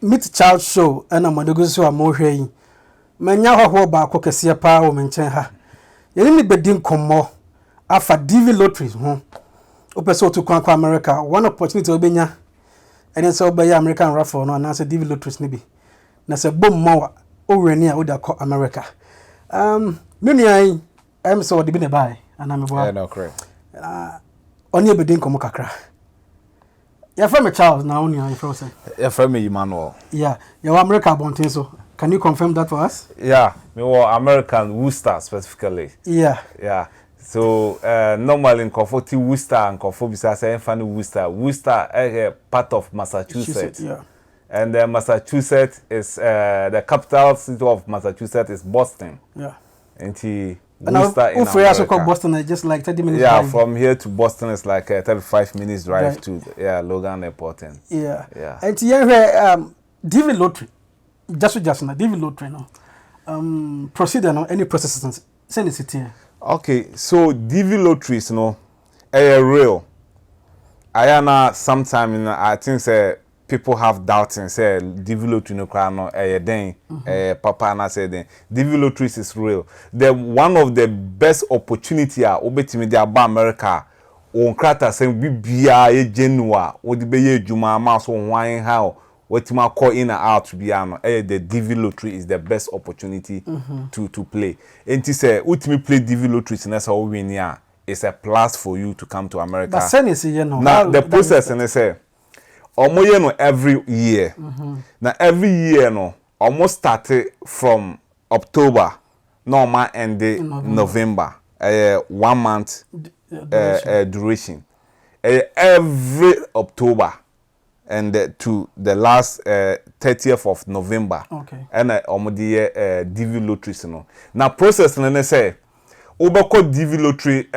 meet child show and I'm going to go to a more hay. Manya ho ba ko kese pa wo menchen ha. Ye ni bedin komo afa DV lotteries ho. Opeso to kwa America, one opportunity obenya. And so by American raffle no na say DV lotteries ni bi. Na say bom ma o wreni a wo da ko America. Nuni ai am so de bi ne bai ana me bo. Yeah, no correct. Oni bedin komo kakra. You're from a child now, you're frozen. You're from Emmanuel. Yeah, you're American born so. Can you confirm that for us? Yeah, we were American Worcester specifically. Yeah. Yeah. So normally in Comfort Worcester and Comfort besides funny Worcester. Worcester part of Massachusetts. Yeah. And Massachusetts is the capital city of Massachusetts is Boston. Yeah. And Worcester in America. Also called Boston, just like 30 minutes. Yeah, drive. from here to Boston is like 35 minutes drive to Logan Airport. Yeah. Yeah. And here DV lottery. Just na DV lottery no. Procedure no any processes send it here. Okay, so DV lotteries no real. I sometime I think say people have doubts and say DV lottery no cry no den papa na say den DV lotteries is real. The one of the best opportunity obetimi dey aba America on krata say bibia ye genua wo de be ye adwuma ma so hwan ha wetima call in and out to be the DV lottery is the best opportunity to play. And to say ultimate play DV lotteries and that's how we win it's a plus for you to come to America. But send it you know. Now the process and they say almost no every year. Now every year no almost started from October normal end November. 1 month duration. Every October and to the last 30th of November. Okay. And omodi DV lotteries no. Now process na say obako DV lottery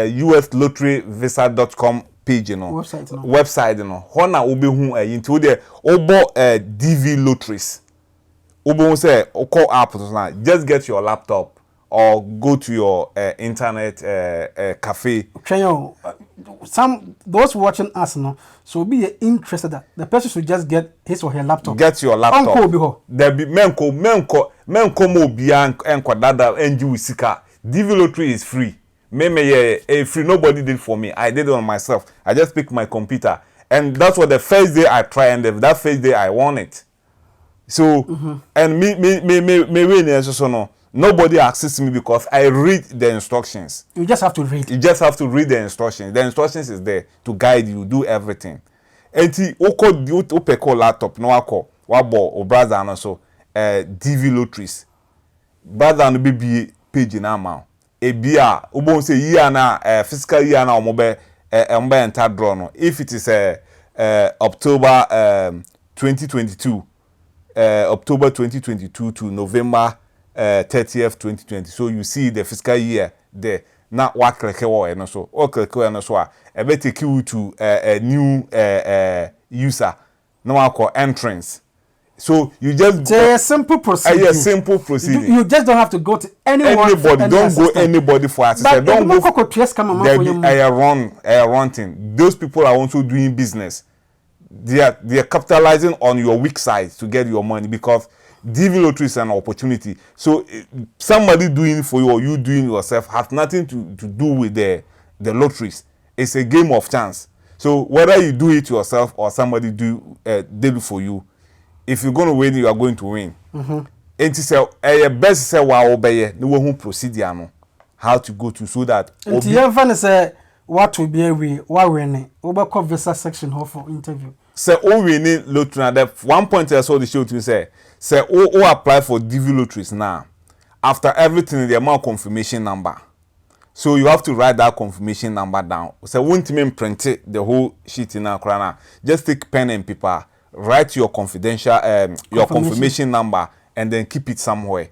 uslotteryvisa.com page no. Website no. Hona obehu into the obo DV lotteries. Obo say call app na just get your laptop or go to your internet cafe. Some those watching us no, so be interested that the person should just get his or her laptop. Get your laptop. Uncle there be menko mo bia enko dada enji sika. DV lottery is free. Free. Nobody did for me. I did it on myself. I just picked my computer, and that's what the first day I tried, and that first day I won it. So and me win so no. Nobody assists me because I read the instructions. You just have to read. You just have to read the instructions. The instructions is there to guide you, do everything. Enti oko opeko laptop no akọ wabo o brother no so DV lotteries. Brother no be page na ma. E bia obo say year na fiscal year na omobe enter draw no. If it is October 2022 October 2022 to November 30th 2020. So you see the fiscal year there. Now what click no so or click no so I bet take you to a new user. No I call entrance. So you just a simple procedure. A simple procedure. You just don't have to go to anyone. Anybody don't go anybody for assistance. Don't go for a run thing. Those people are also doing business. They are capitalizing on your weak side to get your money because DV lottery is an opportunity. So somebody doing it for you or you doing it yourself has nothing to do with the lotteries. It's a game of chance. So whether you do it yourself or somebody did it for you, if you're going to win, you are going to win. And to say best say wow obey no one procedure no how to go to so that. And you ever say what will be a way what winning over visa section for interview. Say o winning lottery na one point I saw the show to say o apply for DV lotteries now. After everything the amount confirmation number. So you have to write that confirmation number down. So won't mean print it the whole sheet in a just take pen and paper, write your confidential your confirmation number and then keep it somewhere.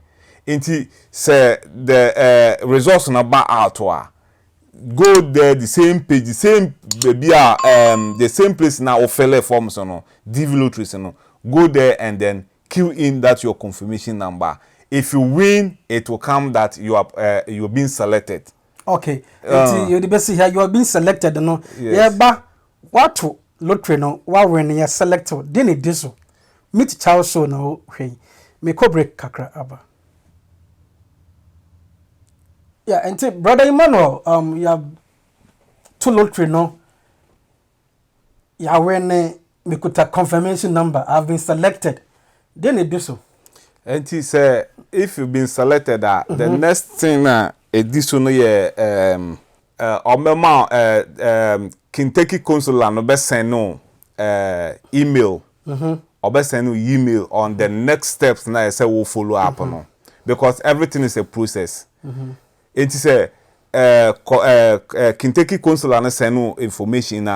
Until say the results number out go there the same page the same the same place now offer forms no DV lotteries no go there and then key in that your confirmation number. If you win, it will come that you are you're being selected. Okay. You the best here you are being selected no. Yeah, but what to lottery no wa when you select then it do so meet child so no hwey me ko break kakra aba. Yeah, and brother Emmanuel, you have two lottery no. Yeah, when me could a confirmation number, I've been selected. Then it do so. And he said, if you've been selected, the next thing additional Kentucky consular no best send no email. Or best send no email on the next steps now I say will follow up no. Because everything is a process. It is a Kentucky consular no send no information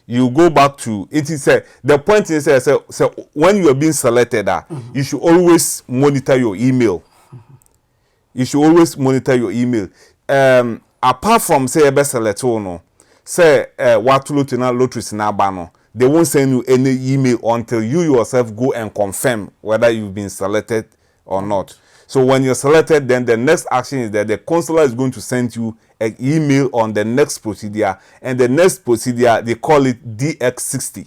you go back to it is the point is so when you are being selected you should always monitor your email. You should always monitor your email. Apart from say best select no say what lotteries na bano they won't send you any email until you yourself go and confirm whether you've been selected or not. So when you're selected, then the next action is that the consular is going to send you an email on the next procedure, and the next procedure they call it DX60.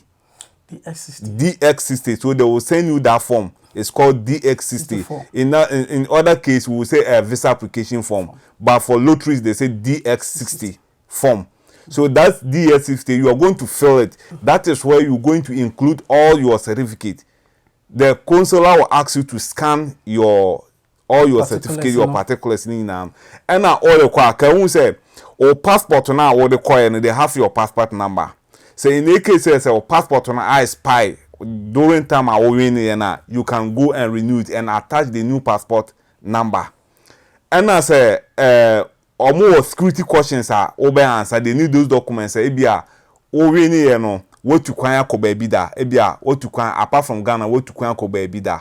DX60. So they will send you that form. It's called DX60. In other case, we will say a visa application form, but for lotteries they say DX60 form. So that's DX60. You are going to fill it. That is where you're going to include all your certificate. The consular will ask you to scan all your certificate, your particulars and all the can we say or passport now or the coin they have your passport number. So in the case says or passport on I spy during time I win you can go and renew it and attach the new passport number. And I say or more security questions are over answer they need those documents ebia o win no what to kwanya ko baby da ebia what to kwanya apart from Ghana what to kwanya ko baby da.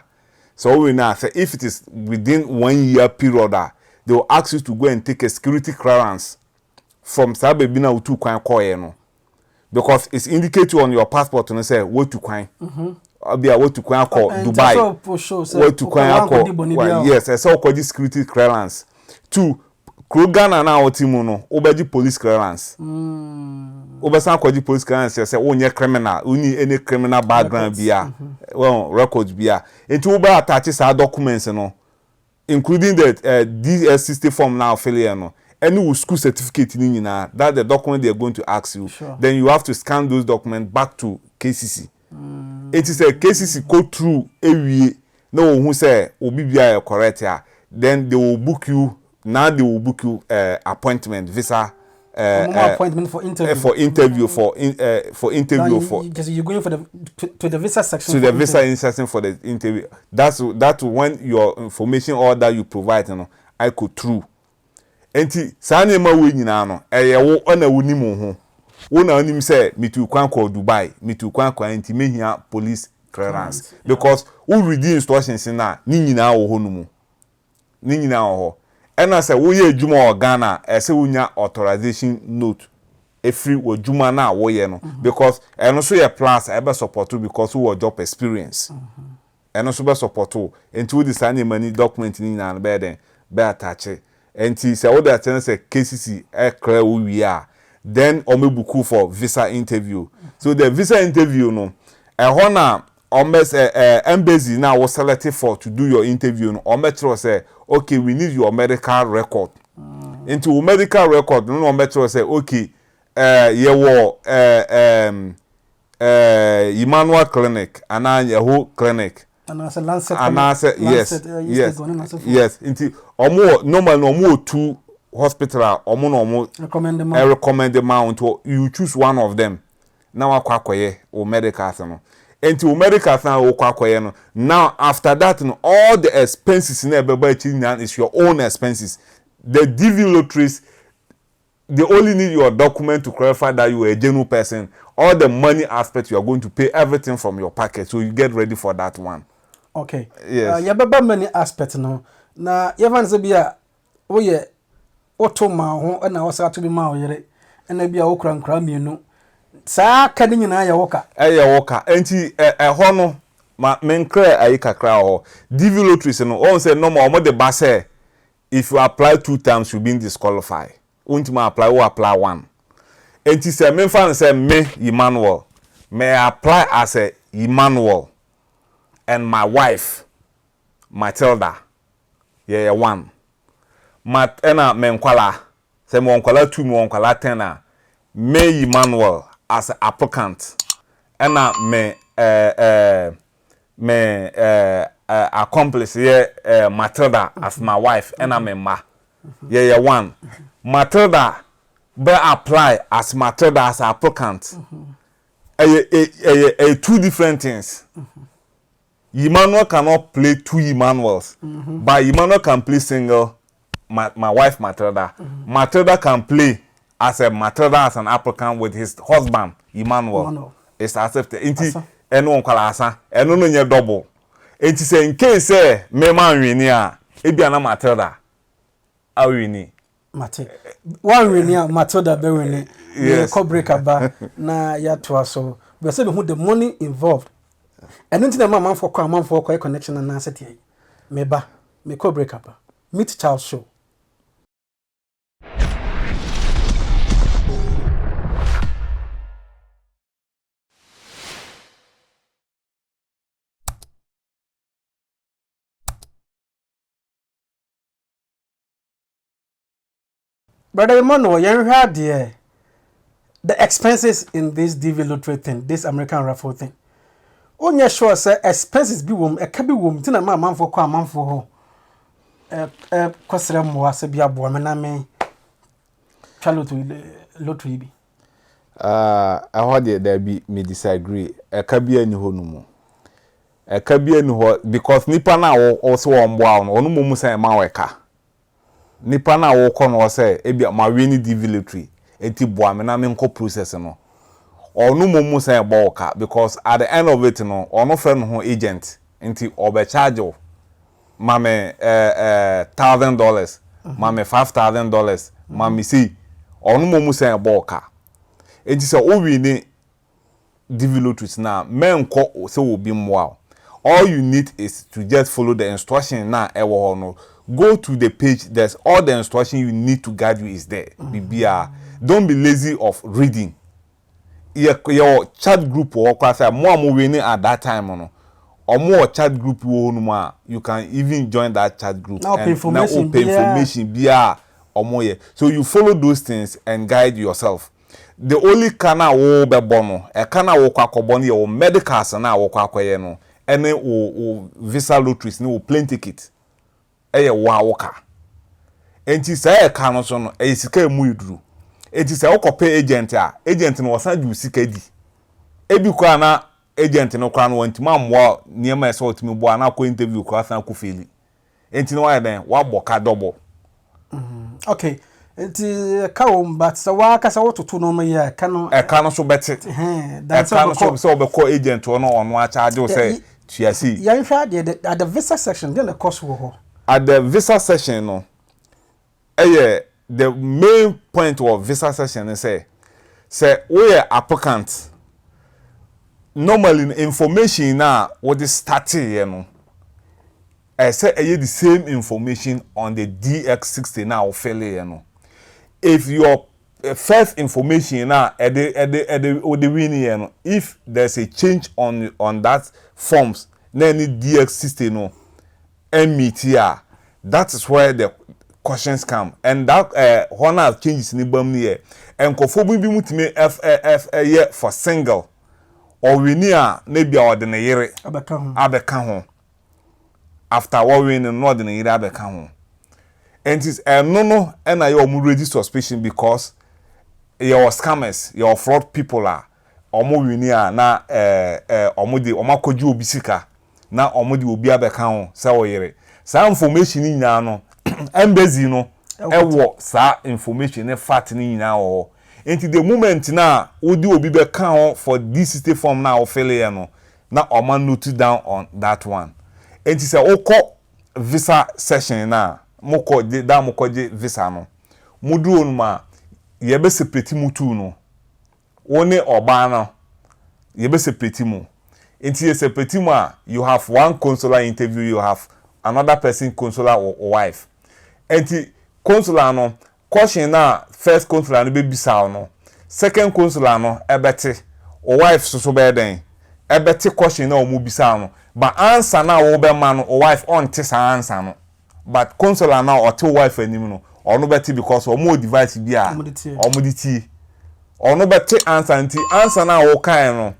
So we now say if it is within 1 year period, they will ask you to go and take a security clearance from Sabebina to Kwan Koyeno. Because it's indicated on your passport and say what to Kwan. Be a what to Kwan call Dubai. What to Kwan call yes, I saw called security clearance. 2 Krogana now Timono, Obeji police clearance. Obesan called police clearance, say, oh, you're criminal, you need any criminal background beer, well, records beer. And two by attaches our documents, including the DS60 form now, failure, any school certificate in that the document they are going to ask you. Sure. Then you have to scan those documents back to KCC. It is a KCC go through every no who say Obibia correct here. Then they will book you. Now they will book you appointment visa. Appointment for interview. For interview for interview now for. You're going for to the visa section. To the visa section for the interview. That's when your information all that you provide, I could through. Enti sane ma we nyina no wo ona woni mo ho wo na onim say mitu kwan ko Dubai mitu kwan kwa enti mehia police clearance because we read the instructions na ni nyina wo ho no mu ni nyina wo ho ena say wo ye adwuma o Ghana say wonya authorization note every wo adwuma na wo ye no because eno so ye plus e be support you because wo job experience eno so be support you enti wo the sane mani document ni nyina be den be attach and he said, "What that say KCC clear we are." Then omebuku for visa interview. So the visa interview, no, hona almost embassy now was selected for to do your interview. No, metro say, "Okay, we need your medical record." Into medical record, no metro say, "Okay, you were Emmanuel clinic and your whole clinic." And as a Lancet, yes. Into omo normal no more 2 hospital omo recommend the amount you choose one of them. Now akwakoye o medical no. Into medical now o kwakoye no. Now after that no, all the expenses in everybody is your own expenses. The DV lotteries they only need your document to clarify that you are a genuine person. All the money aspect you are going to pay everything from your pocket, so you get ready for that one. Okay. Yes. You have many aspects now. Na Evan Zabia, oh yeah, auto ma and I was to be ma yere, and maybe a okran cram you know. Sa cadin in a walker. Walker. Enti a hono ma men clear a kakra DV lotteries and all say no more the basse. If you apply 2 times, you've been disqualified. Untima apply or apply 1. enti say me fan say me Emmanuel may I apply as a Emmanuel and my wife Matilda yeah one mat ena me nkwala say me nkwala 2 me nkwala 10 a me Emmanuel as an applicant ena me accomplice yeah Matilda as my wife ena me ma yeah one Matilda be apply as Matilda as applicant two different things. Emmanuel cannot play two Emmanuels, but Emmanuel can play single my wife Matilda. Matilda can play as a Matilda as an applicant with his husband Emmanuel. It's accepted. Inti eno nkwala asa eno no nye double. Inti say in case say me man wini a ebia na Matilda a wini. Mate. One wini Matilda be wini. Yes. Ko break aba na ya to so. We say who the money involved. And until the man for connection and answer here. Meba, me co break up. Meet Charles show. Brother Emmanuel, you heard the expenses in this DV lottery thing, this American raffle thing. Onye sure say expenses bi wom e ka bi wom tina ma manfo kwa manfo ho kwasere mo ase bi abo me na me twalo to lottery bi ho there be me disagree e ka bi ani ho numu e ka bi ani ho because nipa na wo so wo mbo a onu mumu say ma weka nipa na wo kɔ no say e bi ma we ni DV lottery enti bo me na me nko process no onu mumu say boka because at the end of it no onu friend ho agent nti obe charge o mame $1,000 mame $5,000 mame see onu mumu say boka enti say o wi ni developers na men ko say obi mwa all you need is to just follow the instruction na ewo no go to the page. There's all the instruction you need to guide you is there. Don't be lazy of reading. Your chat group or class more winning at that time or more chat group you can even join that chat group now and information or more. So you follow those things and guide yourself. The only kana wo be bono e kana wo kwakoboni or medicals na wo kwakwaye no ene o visa lotteries ni o plane ticket eye wa woka enti say e ka no so no e sika emu iduru enti say wo pay agent no wasan ju sika di ebi kwa na agent no kwa no wanti mamwa niema ese otimi bo na ko interview kwa san ko feli enti no wa den wa boka double. Okay. Enti ka won but so wa ka sa wototo no ya ka no e ka no so beti that's how so be call agent no a charge o say tuasi ya hwa de at the visa section then the cost wo ho at the visa section no the main point of visa section is say we are applicant normally information na what is starting you know say the same information on the DX60 now fill you know if your first information now at the winning you know if there's a change on that forms then the DX60 no METR that is where the questions come and that honor changes in the bum here and kofobi bi mutime f for single or we near maybe our the year abeka ho after what we no ordinary abeka ho and is no and I am ready suspicion because your scammers your fraud people are omo we near na omo de omakoju obisika na omo de obi abeka ho say wo yere sa information ni nyina no embassy no ewo sa information ne fact ni nyina wo enti the moment na odi obi be kan for this state form na o fill here no na o man note down on that one enti say okọ visa session na moko da moko je visa no mudu onuma ye be separate mutu no woni oba no ye be separate mu enti ye separate mu a you have one consular interview you have another person consular or wife enti consular no question na first consular no be bisa no second consular no ebete o wife so be den ebete question na o mu bisa no but answer na wo be ma no o wife on te sa answer no but consular na o te wife anim no ono beti because o mo device bi a o mo diti ono beti answer nti answer na wo kan no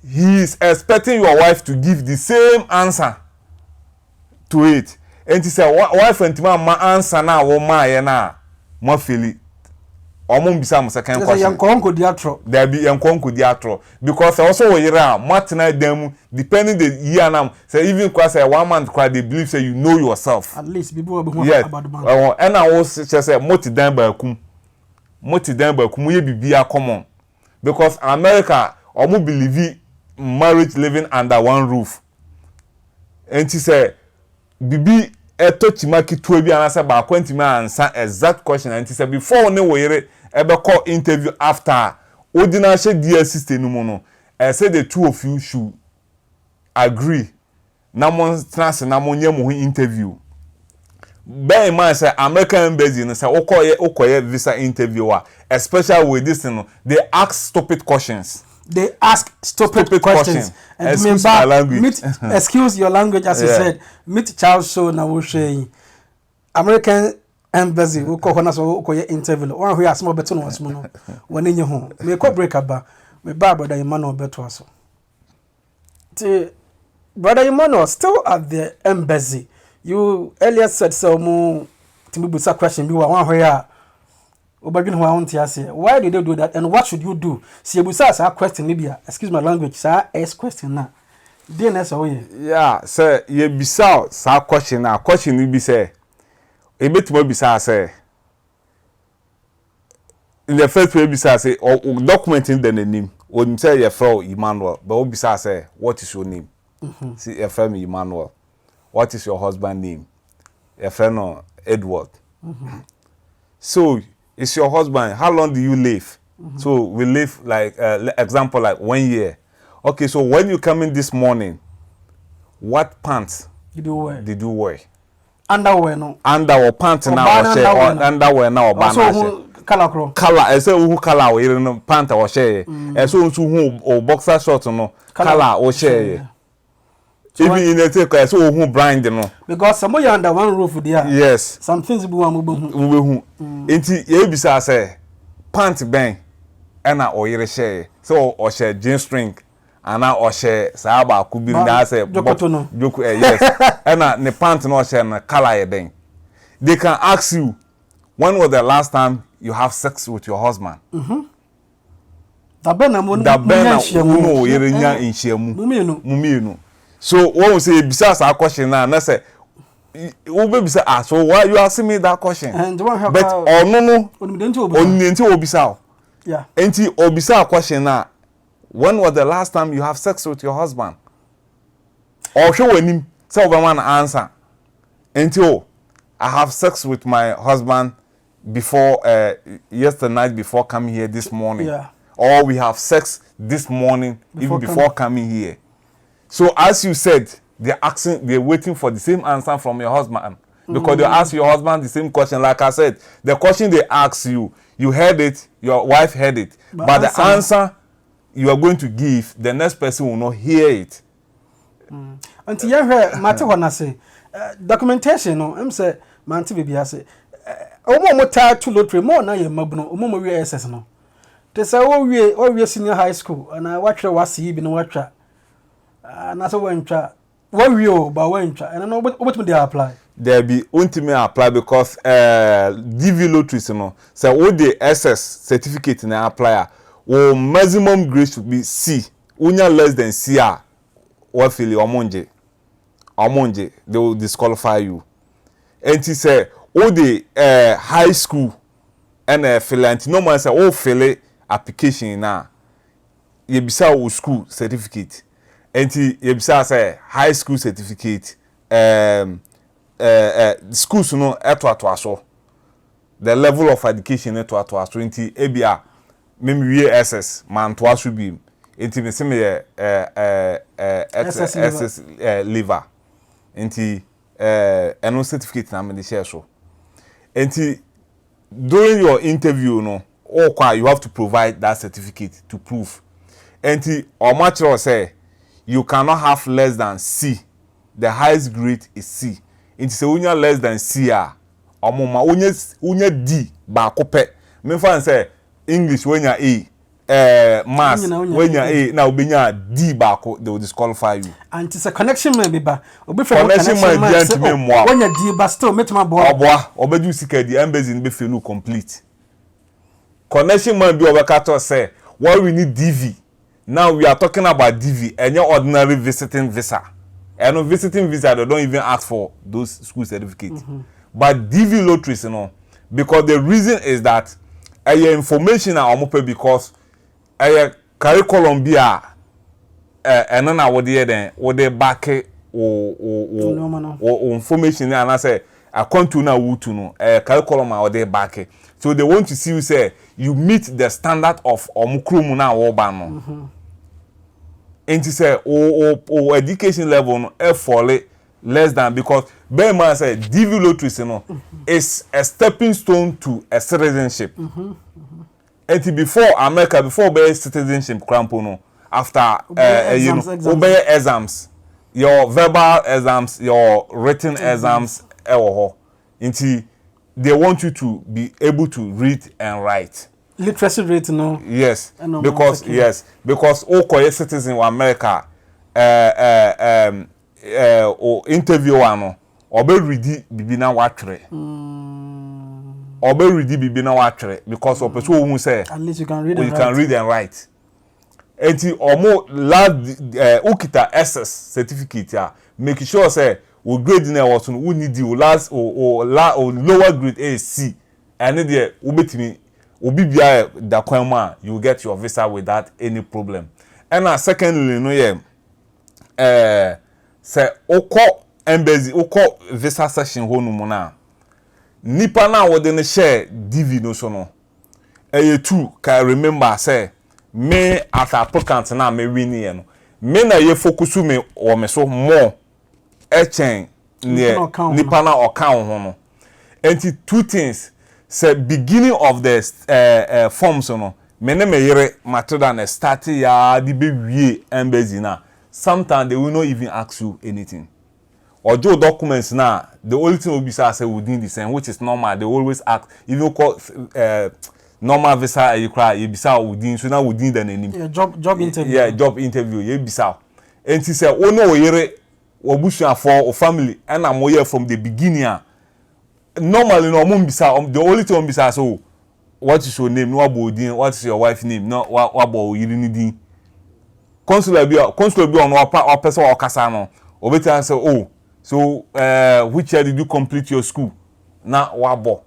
he is expecting your wife to give the same answer to it and he say wife antima ma answer na wo ma ye na mo feel omo mbisa mo second question yankonko di atro there be yankonko di atro because also we yira matna dem depending the year now say even class 1 month cry they believe say you know yourself at least people be about the man and I was say moti dan ba kum ye bibia common because America omo believe marriage living under one roof and he say bibi eto chimaki tuo bi anasa ba kwantimi answer exact question and he say before ne wo yire ebe call interview after ordinary DL system no no I say the two of you should agree na mon trans na mon yem interview by man say American embassy no say okoye visa interview especially with this you know, they ask stupid questions. They ask stupid questions. And excuse my language. Excuse your language, as you said. Meet Charles Show na wo shey. American embassy wo ko na so ko ye interview. One who asmo beto no asmo no. Woni nye ho. Me ko break aba. Me ba brother Emmanuel beto aso. Brother Emmanuel still at the embassy. You earlier said so mo timibusa question bi one who ya why did they do that and what should you do? See, you say a question maybe, excuse my language, sir, ask question now. DNS away. Yeah, sir, you be so question now. Question you be say, a bit more be say, in the first way, be say, or documenting the name, when you say your friend Emmanuel, but be say, what is your name? See, your friend Emmanuel, what is your husband name? Your friend Edward. So, it's your husband. How long do you live? So we live like example like 1 year. Okay, so when you come in this morning, what pants did you wear? Underwear no. Underwear pants now or share or underwear now or banana. Color. I say who color we no pants or share. I so who or boxer shorts no color or share. Even in the take I so who brand no. Because some you under one roof there. Yes. Some things be one move. Enti ye bisa say pant ben na oyire share. So or share jeans string ana or share sa ba ku bi na say joku yes. Na ne pant no share na color ye den. They can ask you when was the last time you have sex with your husband? Da ben na mo yire nya nhyiamu. Mumienu. So when we say bisa a question now say we be say so why you asking me that question? And the one have but no only obisa. Yeah. Enti obisa question now. When was the last time you have sex with your husband? Or show him say man answer. Enti I have sex with my husband before yesterday night before coming here this morning. Yeah. Or we have sex this morning before coming here. So as you said, they're waiting for the same answer from your husband. Because they ask your husband the same question. Like I said, the question they ask you, you heard it, your wife heard it. But the answer you are going to give, the next person will not hear it. Until you hear matter when I say documentation, no, I'm say manti baby I say omo tie to lottery more na ye mabno, omo we SS no. They say we senior high school and I watch what see be no watch. And that's when what we owe but when and I know what they apply. There be ultimate apply because DV lotteries no say all the SS certificate in apply or maximum grade should be C. Unya less than C what feel omonje they will disqualify you. And he say all the high school and fill no man say all fill application na you bisa o school certificate. Enti yebisa say high school certificate schools no eto aso the level of education eto aso enti ebia memi SS man to aso bi enti me se me SS liver enti eno certificate na me de share so enti during your interview no you have to provide that certificate to prove. And or much say you cannot have less than C. The highest grade is C. It say when you less than C or mama when D ba kope. Me fan say English when you A, maths when you A now when you D ba they will disqualify you. And it's a connection maybe ba. Obi from connection man be when you D ba still make my boy. Oboa obedu sika the embassy be feel complete. Connection man be obekato say why we need DV. Now we are talking about DV and your ordinary visiting visa. And no visiting visa they don't even ask for those school certificates. But DV lotteries, because the reason is that information are open because curriculum be and then what they back or information and I say I come to now to know curriculum are they back. So they want to see you say you meet the standard of omukrumu na obano. And to say education level fall less than because Berman said DV lottery is a stepping stone to a citizenship. And before America before be citizenship crampono after exams, your verbal exams, your written exams, until they want you to be able to read and write. Literacy rate, no. Yes, because all Korean citizens in America, or interview ano, or be ready bibina watre. Or be ready bibina watre because of person who say at least you can read. Read and write. Enti omo last ukita SS certificate ya make sure say we grade na what we need the last or lower grade A C and there ubetimi obi bia da kwan ma you get your visa without any problem. And secondly no say oko embassy oko visa session ho no na nipa na wo de ne share DV no so no too can remember say me as applicant na me win here no me na ye focus me o me so more chain nipa na account ho no and two things say beginning of the forms no me ne me yere matter than start ya di be wie embassy na sometimes they will not even ask you anything or do documents now the only thing will be say within the same which is normal. They always ask even call normal visa you cry you bisa within so now within the name job interview job interview you bisa and he say oh no yere obusu for or family and I'm here from the beginning. Normally no mum bisa the only thing bisa so what is your name no abodin what is your wife name no what about you need consular be on our person or kasa no obeta say oh so which year did you complete your school na wabo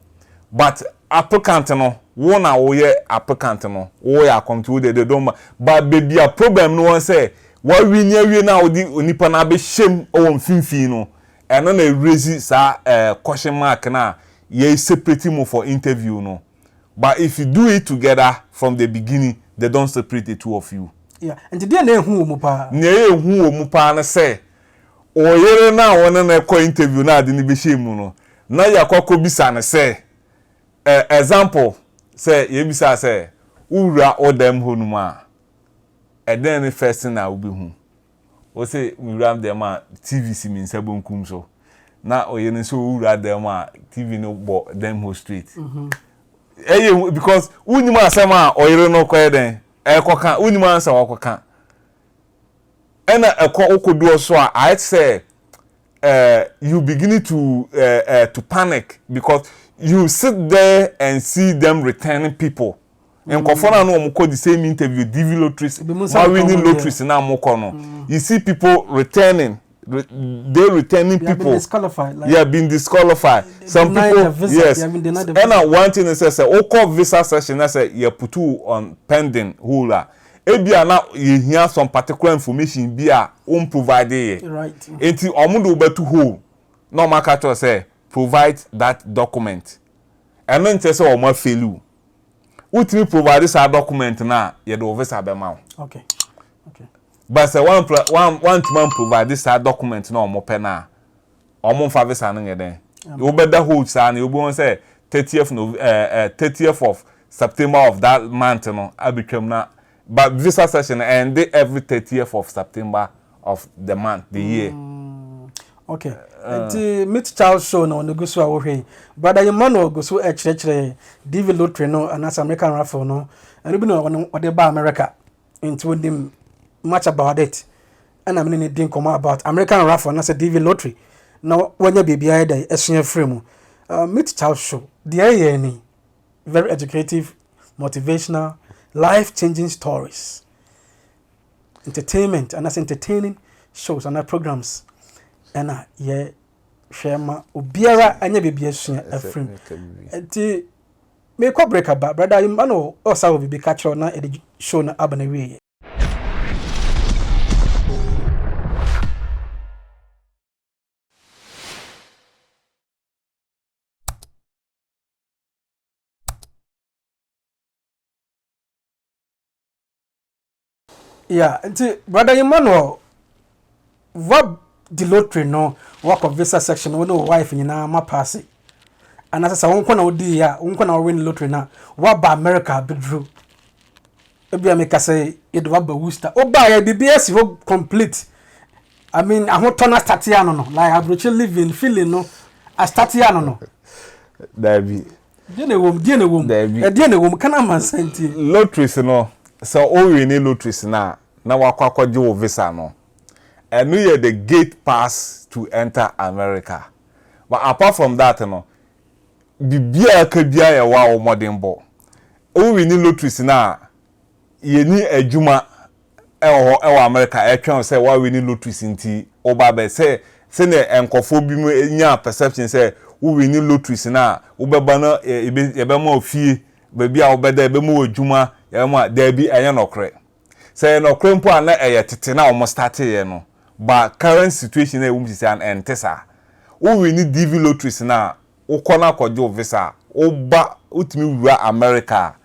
but applicant no one na wo ye applicant no wo ya come to they don't but baby a problem no one say what we near we na odi onipa na be shame o mfimfin no and na raise sa question mark na ye separate mo for interview no but if you do it together from the beginning they don't separate the two of you. Yeah, and today na hu omu pa. Na hu omu pa na say oyere na wona na ko interview na ade ni be shame no na yakoko bisa na say example say ye bisa say ura odem honum a eden first na obi hu o say ura dem a TV si min sabonkum so na oyere so ura dem a TV no bo dem ho straight because unima asema oyere no ko eden ekoka unima ansa wakoka ena okodo so I say you beginning to panic because you sit there and see them returning people and kofona no omko the same interview DV lotteries winning lotteries na moko no you see people returning they returning people been disqualified been disqualified some people yes and one thing is say oko visa session na say you put on pending hula ebia na you hear some particular information bia provide right enti omudo betu hold no market say provide that document and then say o fail you ultimate provide this document na you do visa be ma okay but say one man provide this document na o pe na o fa visa na ngeden you better hold sa na you go say 30th of September of that month no abetwam na but visa session end every 30th of September of the month the year. Okay. Meet Charles show no go so awhwe. Brother Emmanuel go so chire DV lottery no and as American raffle no. And we know what they buy America into them much about it. And I'm didn't come about American raffle and as a DV lottery. Now when you be either a frame. Meet Charles show. The any very educative, motivational, life-changing stories. Entertainment and as entertaining shows and programs. And yeah, share my ubiara anya bibi esua afrim. Enti me ko break about brother you know also will be catch on na e show na abana we. Yeah, enti brother Emmanuel what the lottery no work of visa section we no wife nyina ma pass and as won ko na odi ya won ko na win lottery na wa ba America bedru ebia me ka say e do ba Worcester o ba ya BBS ho complete I mean ahoto na start ya no like abroach living feeling no I start ya no Dabi die na wom kana man senti lotteries no so o we ni lotteries na wakwakwje wo visa no. And we are the gate pass to enter America. But apart from that, you know, bibia kabia ya wa modern bo. O we ni lotteries na ye ni adwuma ewo America e twen say wa we ni lotteries nti oba be say ne enkofo bi mu nya perception say we ni lotteries na wo beba na e be ma ofie ba bia wo beda e be ma adwuma e ma da bi enye nokre. Say nokre mpo ana eye tete na o start ye no. But current situation na wum sisi an entesa we need DV lotteries na ukona kojo visa oba utimi wura America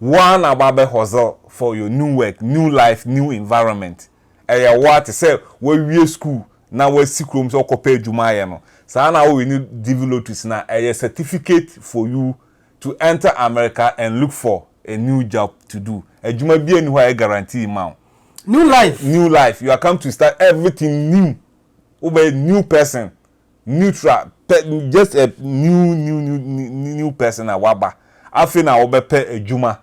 one ababe hustle for your new work, new life, new environment. Eya what say we school na we sikrom so kopa adwuma ye no sa na we need DV lotteries na a certificate for you to enter America and look for a new job to do. Adwuma bi eni ho a guarantee ma. New life. You are come to start everything new. Ube new person, neutral, just a new person. A waba. Afi na ube pe ejuma.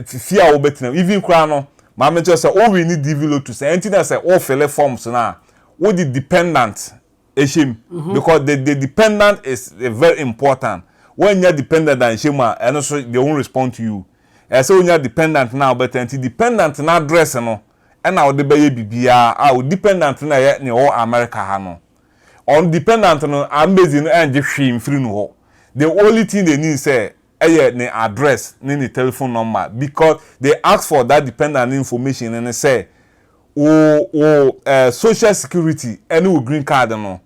Fear ube tina. Even krano. Mama just say, oh we need develop to say. Anything that say, oh fill forms na. What the dependent, eshim. Because the dependent is very important. When you're dependent on shema, and also they won't respond to you. So when you're dependent now, but dependent na dress no. And now the baby bibia our dependent na ye ne o America ha no on dependent no amazing and je hwim free no ho the only thing they need say ne address ne telephone number because they ask for that dependent information and they say social security and green card no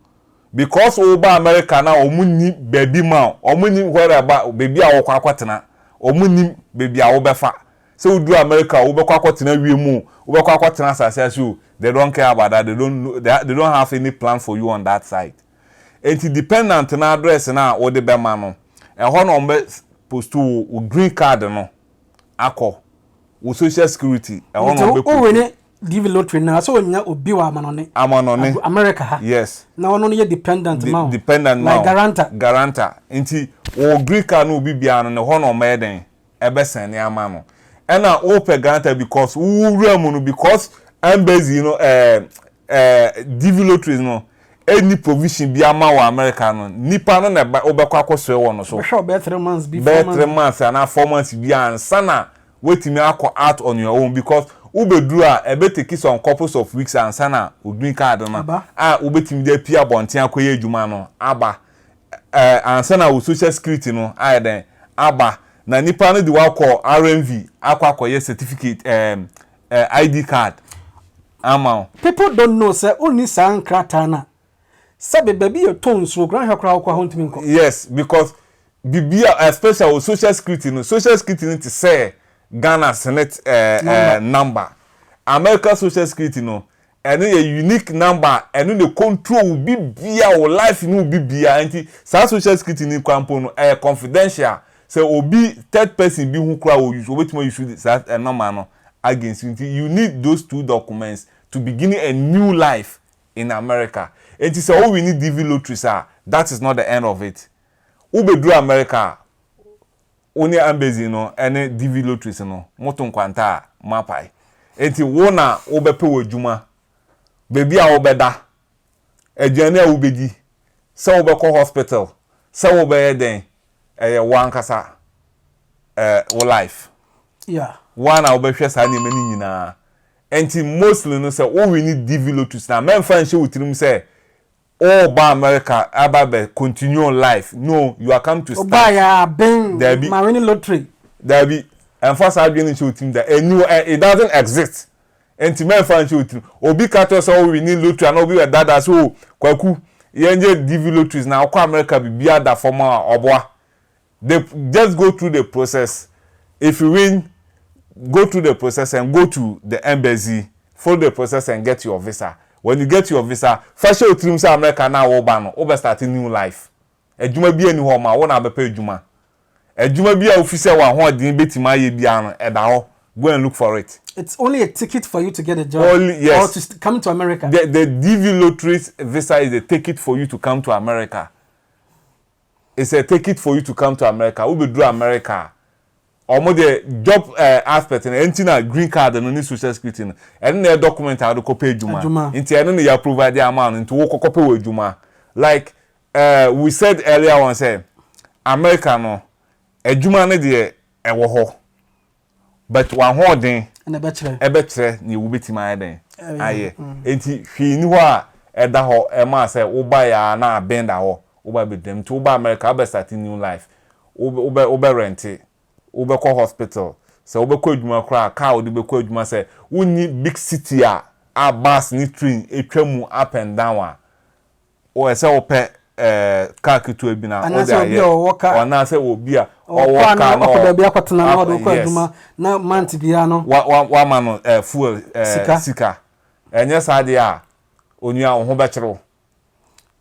because over America na omuni baby ma omuni where about baby a wo kwakwatena omuni baby a wo befa so do America wo be kwakwatena wiemu they don't care about that. They don't have any plan for you on that side. And it dependent on address na or the bemano. And one on post to green card no. Ako. With social security. And one on be give lottery na so nya obi wa amanone. Amanone. America ha. Yes. Na one on dependent now. Dependent now. Like Guarantor. Inti o green card no bi bia no one on meden. Ebe sen ne amano. And I open guarantee because because embassy DV lotteries no any provision be ama wa America no nipa no na obekwa akoswe won so sure be 3 months before 3 months and 4 months be ansana wetimi akọ out on your own because ubeduru a ebe take some couples of weeks ansana green card no ubetimi dey pia bonten akoye adwuma no aba ansana wo social security no aiden aba na nipa no di wakọ RMV akọ certificate ID card ama people don't know say only san kratana sabe baby your tone so gran hekra akọ hontimi nko yes because bibia especially social security no to say Ghana Senate number America social security no and a unique number and the control will be bia or life no be bia anti social security ni kwampo no confidential So obi third person be who cry or use obetimo use that normal no against you. You need those 2 documents to begin a new life in America. And it's all we need DV lottery, sir. That is not the end of it. Ube do America only embassy no any DV lotteries no moto nkwanta mapai. Enti wona obepe wajuma baby a obeda aduane a ubedi se obekọ hospital se obeye den one kasa wo life one a obehwe sa ne mani nyina enti mostly no say we need DV lotteries na men fan she wutirim say all ba America ababe continue life. No, you are come to start. Obaya ben marine lottery. There be and first I begin to team that it doesn't exist. And to men fan show team. Obi kato so we need lottery and obi that so kwaku yenje DV lotteries now kwa America be bia da former obwa. They just go through the process. If you win, go through the process and go to the embassy, follow the process and get your visa. When you get your visa, first you trim say America now over starting new life. Ejuma bi eni ho ma wona abepa ejuma. Ejuma bi a officer wa ho din betima ye bia no eda ho. Go and look for it. It's only a ticket for you to get a job yes. or to come to America. The DV lottery visa is a ticket for you to come to America. It's a ticket for you to come to America. We will do America. Omo the job aspect and entina green card and any social security and the document how to copy juma into any you provide the amount into wo copy with juma like we said earlier on say America no ejuma ne de ewo ho but one ho den na e betre ni wo betima den aye enti hwi ni ho a eda ho e ma say wo ba ya na benda ho wo ba bedem to wo ba America be start new life wo be rent ubeko hospital so ubeko adwuma kra car odi beko adwuma say wonni big city a bus ni train etwamu up and down a o say ope car kitu ebina o dey here ona say obi a o car no o bia kwatena na o do ko adwuma na month bia no wa ma no fuel sika enye sade a onua ho be kire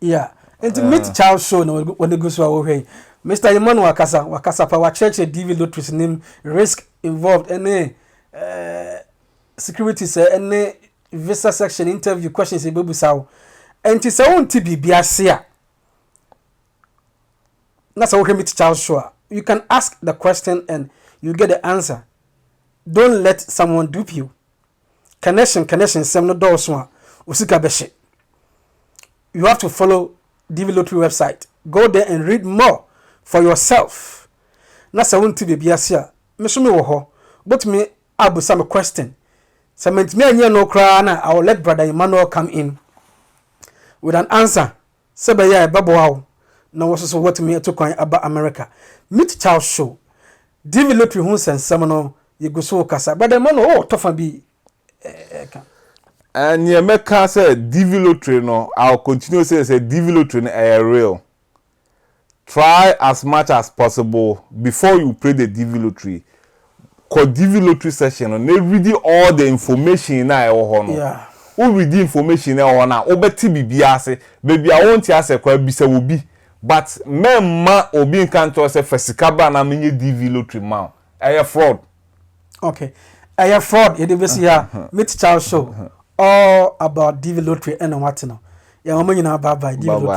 yeah and meet Charles show no when they go so away Mr. Emmanuel Wakasa pa church DV lotteries name risk involved any security say any visa section interview questions ebebu saw enti say won ti bibia se a na say we meet Charles Shaw you can ask the question and you get the answer. Don't let someone dupe you. Connection sem no do so a usika behye. You have to follow DV lottery website. Go there and read more for yourself. Na sa wonti bibia se a me so me wo ho but me abu some question. Cement me anya no kra na I will let brother Emmanuel come in with an answer. Sebe ya babo how na wo so what me to kwan about America. Meet Charles Show. DV lottery hu sensem no ye go so kasa. Brother Emmanuel tofa bi and ye make say DV lottery no I'll continue say DV lottery no real. Try as much as possible before you play the DV lottery. Cause DV lottery session and they read all the information na e ho no. Yeah. We read the information na ho na obeti bibia ase. Baby I want to say kwa bisa obi. But memma obi nkan to say fesika ba na menye DV lottery ma. E fraud. Okay. E fraud e dey see here. Meet Charles Show all about DV lottery and what no. Ya mama nyina bye bye DV lottery.